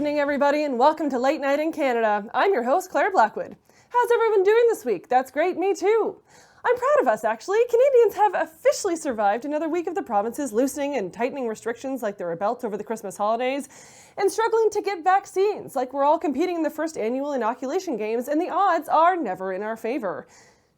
evening, everybody, and welcome to Late Night in Canada. I'm your host, Clare Blackwood. How's everyone doing this week? That's great, me too. I'm proud of us, actually. Canadians have officially survived another week of the provinces loosening and tightening restrictions like they were belts over the Christmas holidays, and struggling to get vaccines like we're all competing in the first Annual Inoculation Games, and the odds are never in our favor.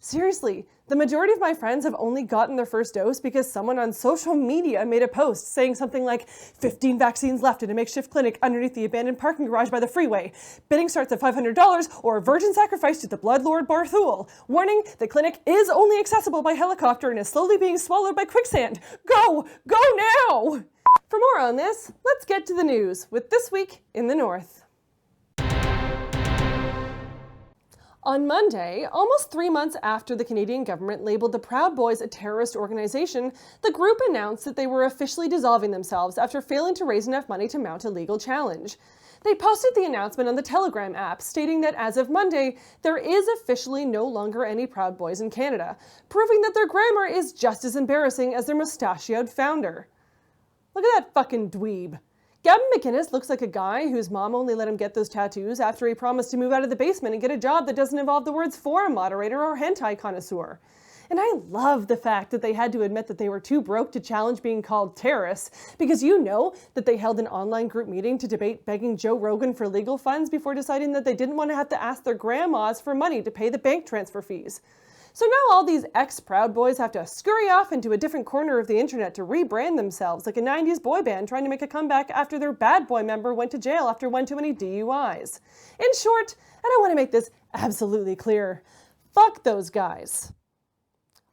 Seriously, the majority of my friends have only gotten their first dose because someone on social media made a post saying something like 15 vaccines left in a makeshift clinic underneath the abandoned parking garage by the freeway. Bidding starts at $500 or a virgin sacrifice to the blood lord Barthul. Warning, the clinic is only accessible by helicopter and is slowly being swallowed by quicksand. Go now! For more on this, let's get to the news with This Week in the North. On Monday, almost 3 months after the Canadian government labeled the Proud Boys a terrorist organization, the group announced that they were officially dissolving themselves after failing to raise enough money to mount a legal challenge. They posted the announcement on the Telegram app, stating that as of Monday, there is officially no longer any Proud Boys in Canada, proving that their grammar is just as embarrassing as their mustachioed founder. Look at that fucking dweeb. Gavin McInnes looks like a guy whose mom only let him get those tattoos after he promised to move out of the basement and get a job that doesn't involve the words forum moderator or hentai connoisseur. And I love the fact that they had to admit that they were too broke to challenge being called terrorists, because you know that they held an online group meeting to debate begging Joe Rogan for legal funds before deciding that they didn't want to have to ask their grandmas for money to pay the bank transfer fees. So now all these ex-Proud Boys have to scurry off into a different corner of the internet to rebrand themselves like a 90s boy band trying to make a comeback after their bad boy member went to jail after one too many DUIs. In short, and I want to make this absolutely clear, fuck those guys.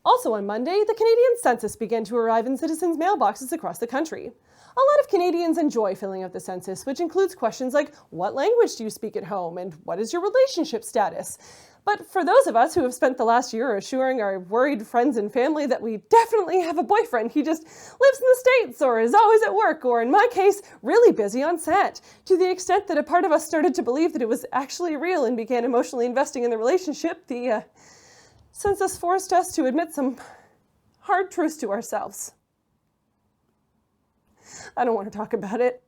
Also on Monday, the Canadian census began to arrive in citizens' mailboxes across the country. A lot of Canadians enjoy filling out the census, which includes questions like, what language do you speak at home, and what is your relationship status? But for those of us who have spent the last year assuring our worried friends and family that we definitely have a boyfriend, he just lives in the States or is always at work, or in my case, really busy on set, to the extent that a part of us started to believe that it was actually real and began emotionally investing in the relationship, the census forced us to admit some hard truths to ourselves. I don't want to talk about it.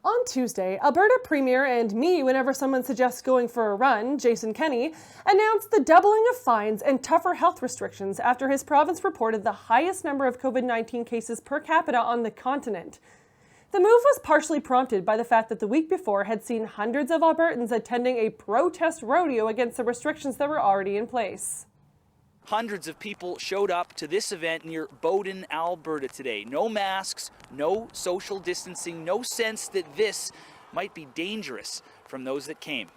On Tuesday, Alberta Premier and me whenever someone suggests going for a run, Jason Kenney, announced the doubling of fines and tougher health restrictions after his province reported the highest number of COVID-19 cases per capita on the continent. The move was partially prompted by the fact that the week before had seen hundreds of Albertans attending a protest rodeo against the restrictions that were already in place. Hundreds of people showed up to this event near Bowden, Alberta today. No masks, no social distancing, no sense that this might be dangerous from those that came.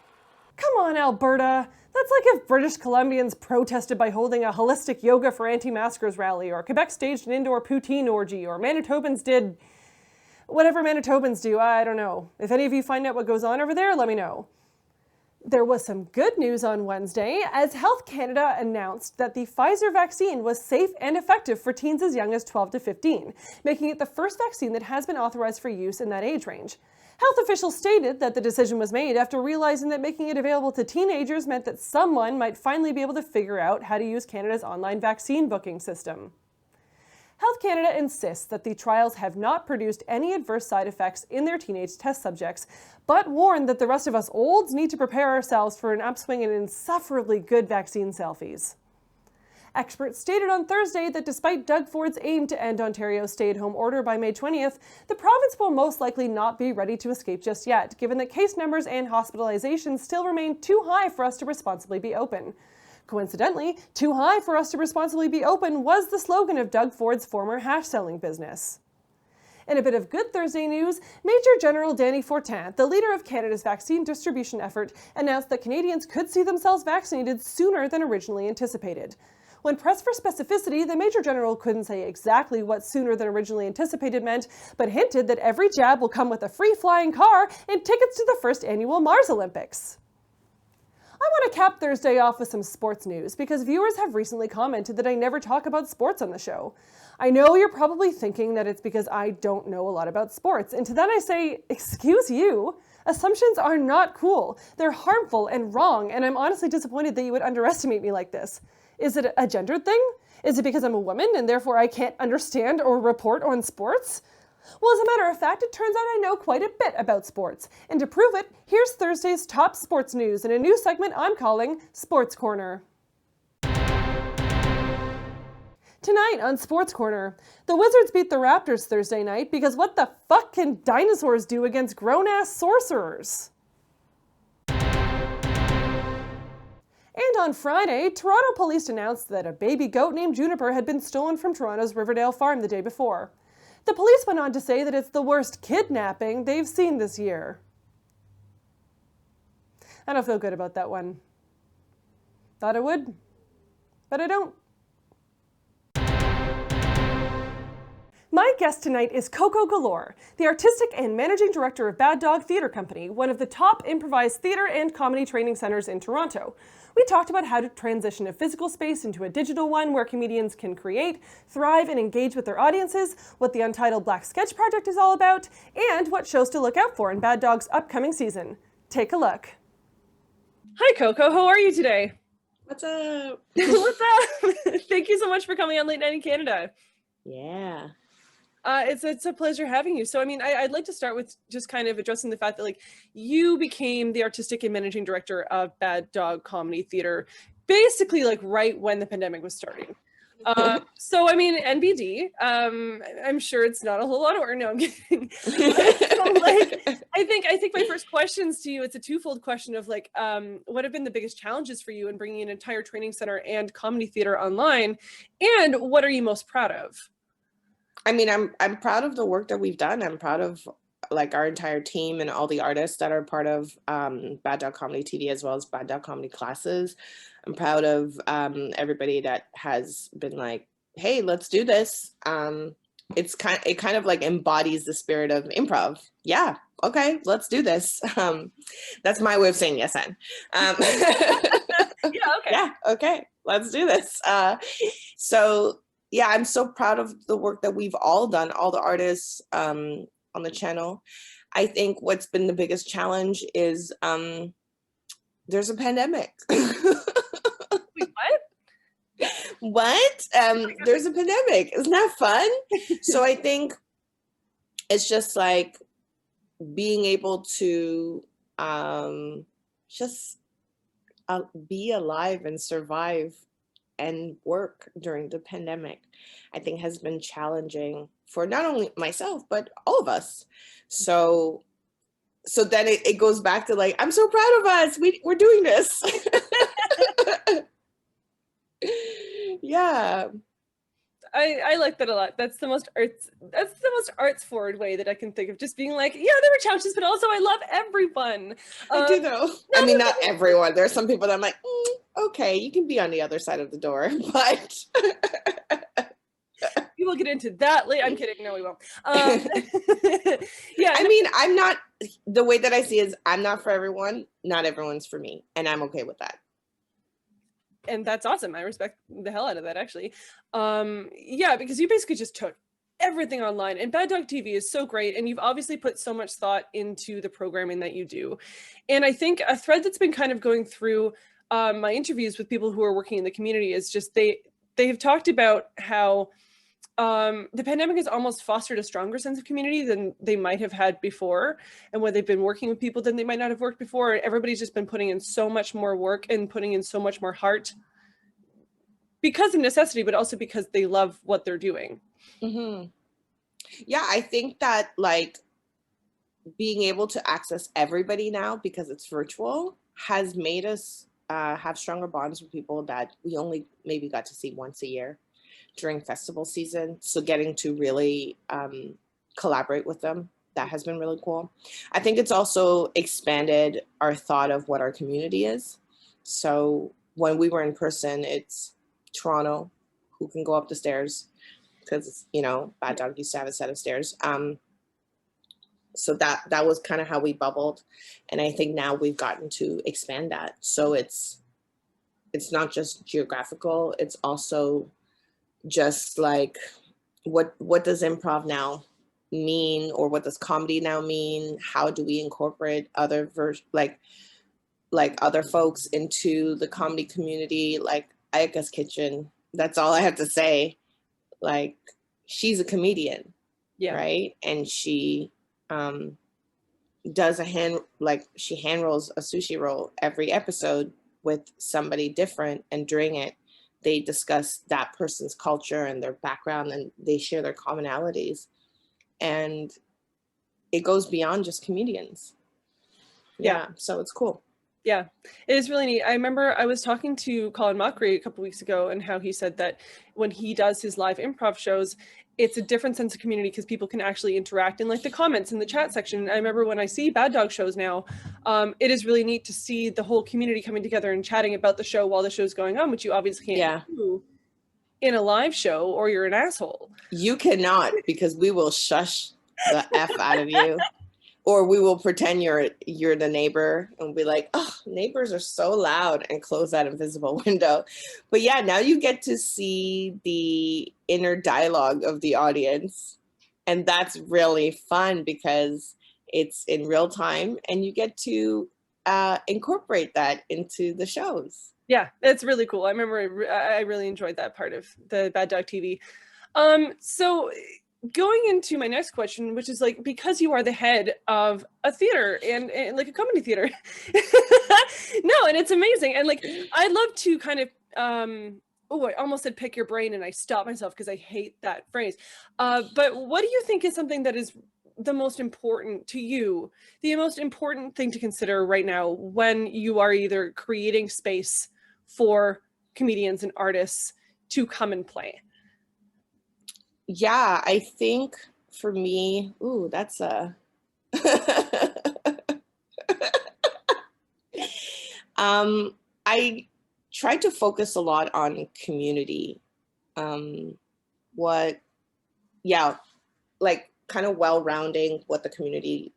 Come on, Alberta. That's like if British Columbians protested by holding a holistic yoga for anti-maskers rally, or Quebec staged an indoor poutine orgy, or Manitobans did whatever Manitobans do, I don't know. If any of you find out what goes on over there, let me know. There was some good news on Wednesday as Health Canada announced that the Pfizer vaccine was safe and effective for teens as young as 12 to 15, making it the first vaccine that has been authorized for use in that age range. Health officials stated that the decision was made after realizing that making it available to teenagers meant that someone might finally be able to figure out how to use Canada's online vaccine booking system. Health Canada insists that the trials have not produced any adverse side effects in their teenage test subjects, but warned that the rest of us olds need to prepare ourselves for an upswing in insufferably good vaccine selfies. Experts stated on Thursday that despite Doug Ford's aim to end Ontario's stay-at-home order by May 20th, the province will most likely not be ready to escape just yet, given that case numbers and hospitalizations still remain too high for us to responsibly be open. Coincidentally, too high for us to responsibly be open was the slogan of Doug Ford's former hash-selling business. In a bit of good Thursday news, Major General Danny Fortin, the leader of Canada's vaccine distribution effort, announced that Canadians could see themselves vaccinated sooner than originally anticipated. When pressed for specificity, the Major General couldn't say exactly what sooner than originally anticipated meant, but hinted that every jab will come with a free flying car and tickets to the first annual Mars Olympics. I want to cap Thursday off with some sports news because viewers have recently commented that I never talk about sports on the show. I know you're probably thinking that it's because I don't know a lot about sports, and to that I say, excuse you. Assumptions are not cool. They're harmful and wrong, and I'm honestly disappointed that you would underestimate me like this. Is it a gendered thing? Is it because I'm a woman and therefore I can't understand or report on sports? Well, as a matter of fact, it turns out I know quite a bit about sports. And to prove it, here's Thursday's top sports news in a new segment I'm calling Sports Corner. Tonight on Sports Corner, the Wizards beat the Raptors Thursday night because what the fuck can dinosaurs do against grown-ass sorcerers? And on Friday, Toronto police announced that a baby goat named Juniper had been stolen from Toronto's Riverdale farm the day before. The police went on to say that it's the worst kidnapping they've seen this year. I don't feel good about that one. Thought I would, but I don't. My guest tonight is COKO GALORE, the artistic and managing director of Bad Dog Theatre Company, one of the top improvised theatre and comedy training centers in Toronto. We talked about how to transition a physical space into a digital one where comedians can create, thrive, and engage with their audiences, what the Untitled Black Sketch Project is all about, and what shows to look out for in Bad Dog's upcoming season. Take a look. Hi, COKO. How are you today? What's up? What's up? Thank you so much for coming on Late Night in Canada. Yeah. It's a pleasure having you. So, I mean, I'd like to start with just kind of addressing the fact that, like, you became the artistic and managing director of Bad Dog Comedy Theatre, basically, like, right when the pandemic was starting. So, I mean, NBD, I'm sure it's not a whole lot of work. No, I'm kidding. So, like, I think my first questions to you, it's a twofold question of, like, what have been the biggest challenges for you in bringing an entire training center and comedy theater online, and what are you most proud of? I mean, I'm proud of the work that we've done. I'm proud of like our entire team and all the artists that are part of Bad Dog Comedy TV as well as Bad Dog Comedy classes. I'm proud of everybody that has been like, hey, let's do this. It kind of like embodies the spirit of improv. Yeah, okay, let's do this. That's my way of saying yes, and. Yeah, okay. Yeah, okay, let's do this. So yeah, I'm so proud of the work that we've all done, all the artists on the channel. I think what's been the biggest challenge is there's a pandemic. Wait, what? What? There's a pandemic. Isn't that fun? So I think it's just like being able to just be alive and survive and work during the pandemic, I think has been challenging for not only myself, but all of us. So then it goes back to like, I'm so proud of us. We're doing this. Yeah. I like that a lot. That's the most arts forward way that I can think of. Just being like, yeah, there were challenges, but also I love everyone. I do though. I mean, not everyone. There are some people that I'm like, okay, you can be on the other side of the door, but we will get into that later. I'm kidding. No, we won't. Yeah. I mean, I'm not. The way that I see it is, I'm not for everyone. Not everyone's for me, and I'm okay with that. And that's awesome. I respect the hell out of that, actually. Yeah, because you basically just took everything online, and Bad Dog TV is so great, and you've obviously put so much thought into the programming that you do. And I think a thread that's been kind of going through my interviews with people who are working in the community is just they have talked about how the pandemic has almost fostered a stronger sense of community than they might have had before, and when they've been working with people than they might not have worked before. Everybody's just been putting in so much more work and putting in so much more heart because of necessity, but also because they love what they're doing. Mm-hmm. Yeah, I think that like being able to access everybody now because it's virtual has made us have stronger bonds with people that we only maybe got to see once a year during festival season. So getting to really collaborate with them, that has been really cool. I think it's also expanded our thought of what our community is. So when we were in person, it's Toronto, who can go up the stairs, because, you know, Bad Dog used to have a set of stairs. So that was kind of how we bubbled. And I think now we've gotten to expand that. So it's not just geographical, it's also just like, what does improv now mean, or what does comedy now mean? How do we incorporate other like other folks into the comedy community? Like Ayaka's Kitchen, that's all I have to say. Like, she's a comedian. Yeah. right? And she does she hand rolls a sushi roll every episode with somebody different, and during it they discuss that person's culture and their background, and they share their commonalities, and it goes beyond just comedians. Yeah, so it's cool. Yeah, it is really neat. I remember I was talking to Colin Mockery a couple weeks ago, and how he said that when he does his live improv shows, it's a different sense of community because people can actually interact in like the comments in the chat section. And I remember when I see Bad Dog shows now, it is really neat to see the whole community coming together and chatting about the show while the show's going on, which you obviously can't do in a live show, or you're an asshole. You cannot, because we will shush the F out of you. Or we will pretend you're the neighbor and be like, oh, neighbors are so loud, and close that invisible window. But yeah, now you get to see the inner dialogue of the audience. And that's really fun because it's in real time, and you get to incorporate that into the shows. Yeah, it's really cool. I remember I really enjoyed that part of the Bad Dog TV. So going into my next question, which is like, because you are the head of a theater and like a comedy theater. No, and it's amazing. And like, I'd love to kind of, oh, I almost said pick your brain and I stopped myself because I hate that phrase. But what do you think is something that is the most important to you, the most important thing to consider right now when you are either creating space for comedians and artists to come and play? Yeah, I think for me, that's a I try to focus a lot on community. Like kind of well-rounding what the community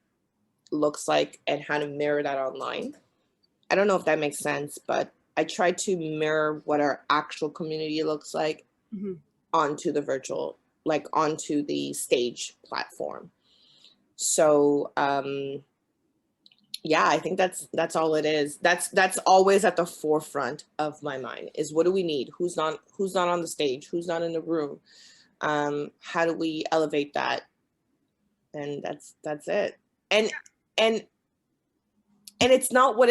looks like and how to mirror that online. I don't know if that makes sense, but I try to mirror what our actual community looks like onto the virtual, like onto the stage platform. So yeah, I think that's all it is. That's always at the forefront of my mind, is what do we need? Who's not on the stage? Who's not in the room? How do we elevate that? And that's it. And it's not what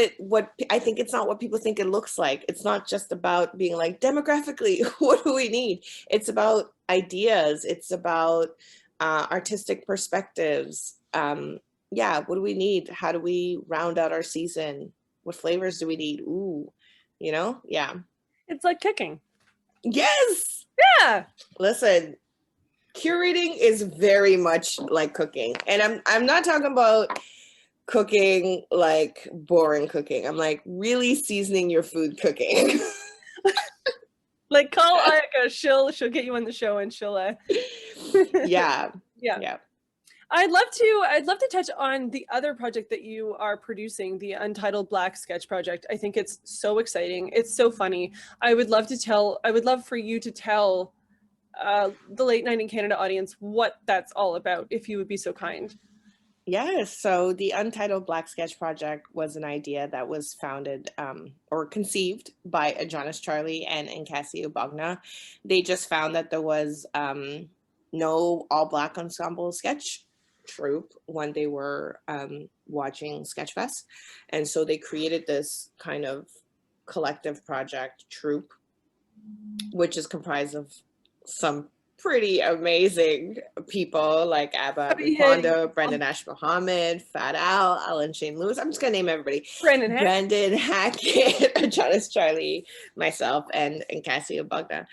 I think it's not what people think it looks like. It's not just about being like, demographically, what do we need? It's about ideas. It's about artistic perspectives. Yeah, what do we need? How do we round out our season? What flavors do we need? Ooh, yeah. It's like cooking. Yes. Yeah. Listen, curating is very much like cooking. And I'm not talking about cooking like boring cooking. I'm like really seasoning your food cooking. Like, call Ayaka, she'll get you on the show, and she'll yeah. I'd love to touch on the other project that you are producing, the Untitled Black sketch project. I think it's so exciting. It's so funny. I would love for you to tell the Late Night in Canada audience what that's all about, if you would be so kind. Yes. So the Untitled Black Sketch Project was an idea that was founded or conceived by Jonas Charlie and Cassie Ubagna. They just found that there was no all Black Ensemble sketch troupe when they were watching Sketchfest. And so they created this kind of collective project troupe, which is comprised of some pretty amazing people like Abba Pondo, Brendan Ash Mohammed, Fat Al, Alan Shane Lewis. I'm just gonna name everybody. Brendan Hackett, Jonas Charlie, myself, and Cassie Ubagna.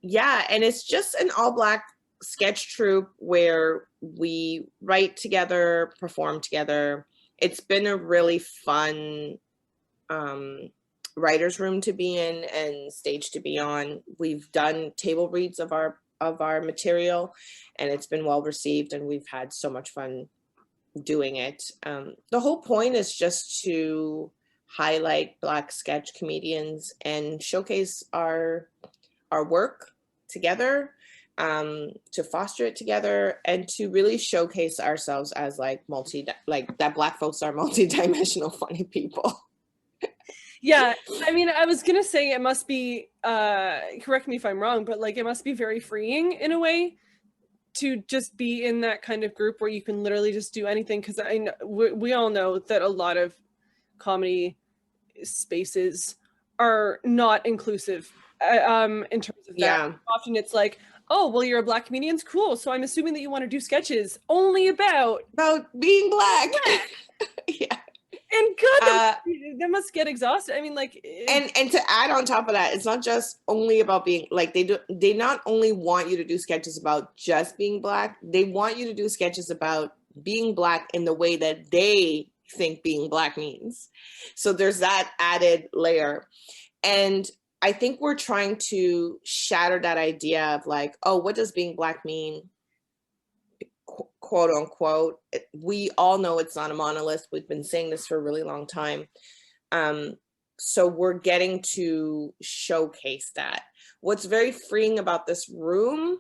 Yeah, and it's just an all Black sketch troupe where we write together, perform together. It's been a really fun writer's room to be in and stage to be on. We've done table reads of our material, and it's been well received, and we've had so much fun doing it. The whole point is just to highlight Black sketch comedians and showcase our work together, to foster it together, and to really showcase ourselves as like that Black folks are multi-dimensional funny people. Yeah, I mean, I was gonna say it must be, correct me if I'm wrong, but like it must be very freeing in a way to just be in that kind of group where you can literally just do anything, because I know we all know that a lot of comedy spaces are not inclusive in terms of that. Yeah. Often it's like, oh, well, you're a Black comedian, cool, so I'm assuming that you want to do sketches only about being Black. Yeah. And God, that must get exhausted. I mean, like, and to add on top of that, it's not just only about being like, they not only want you to do sketches about just being Black, they want you to do sketches about being Black in the way that they think being Black means. So there's that added layer. And I think we're trying to shatter that idea of like, oh, what does being Black mean? Quote unquote. We all know it's not a monolith. We've been saying this for a really long time. So we're getting to showcase that. What's very freeing about this room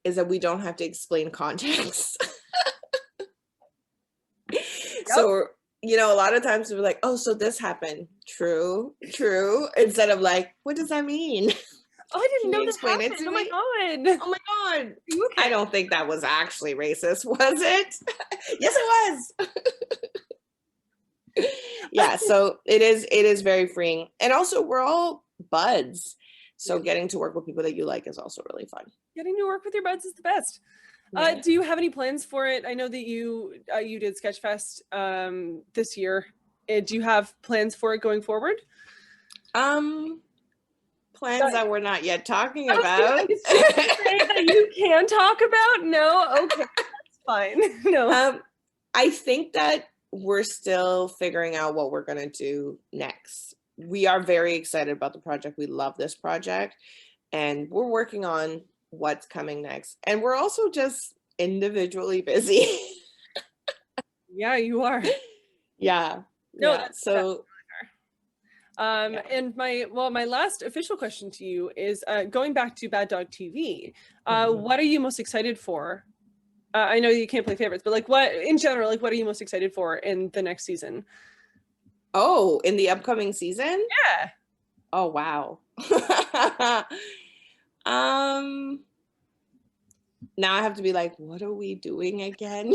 is that we don't have to explain context. Yep. So, you know, a lot of times we're like, oh, so this happened. True. Instead of like, what does that mean? Oh, I didn't know this happened. Oh my God. Oh my God. Okay? I don't think that was actually racist, was it? Yes, it was. Yeah, so it is very freeing. And also we're all buds. So getting to work with people that you like is also really fun. Getting to work with your buds is the best. Yeah. Do you have any plans for it? I know that you did Sketchfest this year. Do you have plans for it going forward? Plans that we're not yet talking about. That you can talk about? No? Okay, that's fine. No. I think that we're still figuring out what we're going to do next. We are very excited about the project. We love this project. And we're working on what's coming next. And we're also just individually busy. Yeah, you are. Yeah. No, yeah. So... And my last official question to you is going back to Bad Dog TV. What are you most excited for? I know you can't play favorites, but like what in general, like what are you most excited for in the next season? Oh, in the upcoming season? Yeah. Oh, wow. Now I have to be like, what are we doing again?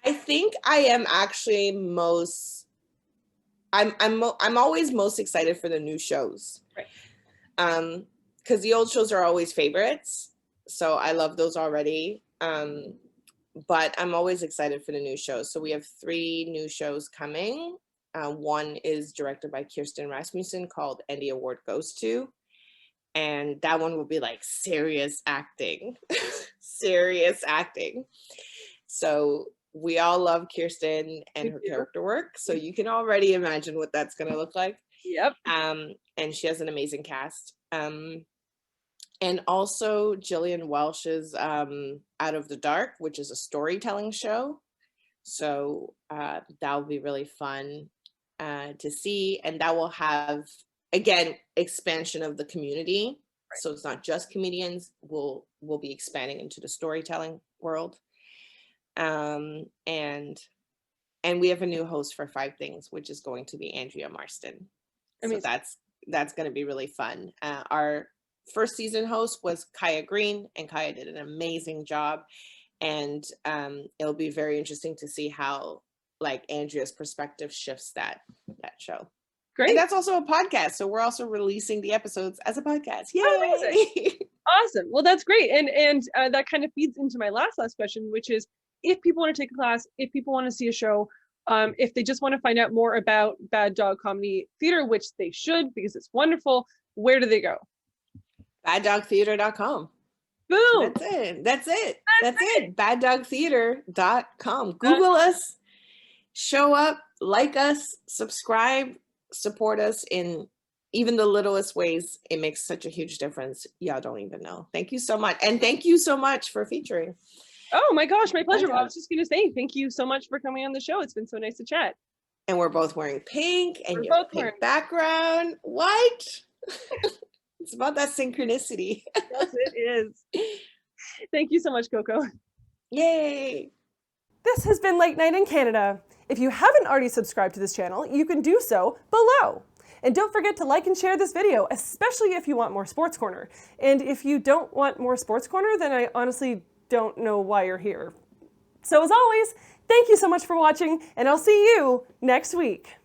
I think I am actually I'm always most excited for the new shows. Right. Because the old shows are always favorites. So I love those already. But I'm always excited for the new shows. So we have 3 new shows coming. One is directed by Kirsten Rasmussen called And the Award Goes To. And that one will be like serious acting. Serious acting. So we all love Kirsten and her character work. So you can already imagine what that's going to look like. Yep. And she has an amazing cast. And also Jillian Welsh's Out of the Dark, which is a storytelling show. So that'll be really fun to see. And that will have, again, expansion of the community. Right. So it's not just comedians. We'll be expanding into the storytelling world. And we have a new host for 5 Things, which is going to be Andrea Marston. So that's going to be really fun. Our first season host was Kaya Green, and Kaya did an amazing job. And it'll be very interesting to see how like Andrea's perspective shifts that show. Great. And that's also a podcast. So we're also releasing the episodes as a podcast. Yay! Amazing. Awesome. Well, that's great. And that kind of feeds into my last question, which is if people want to take a class, if people want to see a show, if they just want to find out more about Bad Dog Comedy Theater, which they should because it's wonderful, where do they go? BadDogTheater.com. Boom. That's it. BadDogTheater.com. Google us, show up, like us, subscribe, support us in even the littlest ways. It makes such a huge difference. Y'all don't even know. Thank you so much. And thank you so much for featuring. Oh my gosh, my pleasure. Well, I was just going to say, thank you so much for coming on the show. It's been so nice to chat. And we're both wearing pink and your pink background. What? It's about that synchronicity. Yes, it is. Thank you so much, Coco. Yay. This has been Late Night in Canada. If you haven't already subscribed to this channel, you can do so below. And don't forget to like and share this video, especially if you want more Sports Corner. And if you don't want more Sports Corner, then I honestly don't know why you're here. So as always, thank you so much for watching, and I'll see you next week.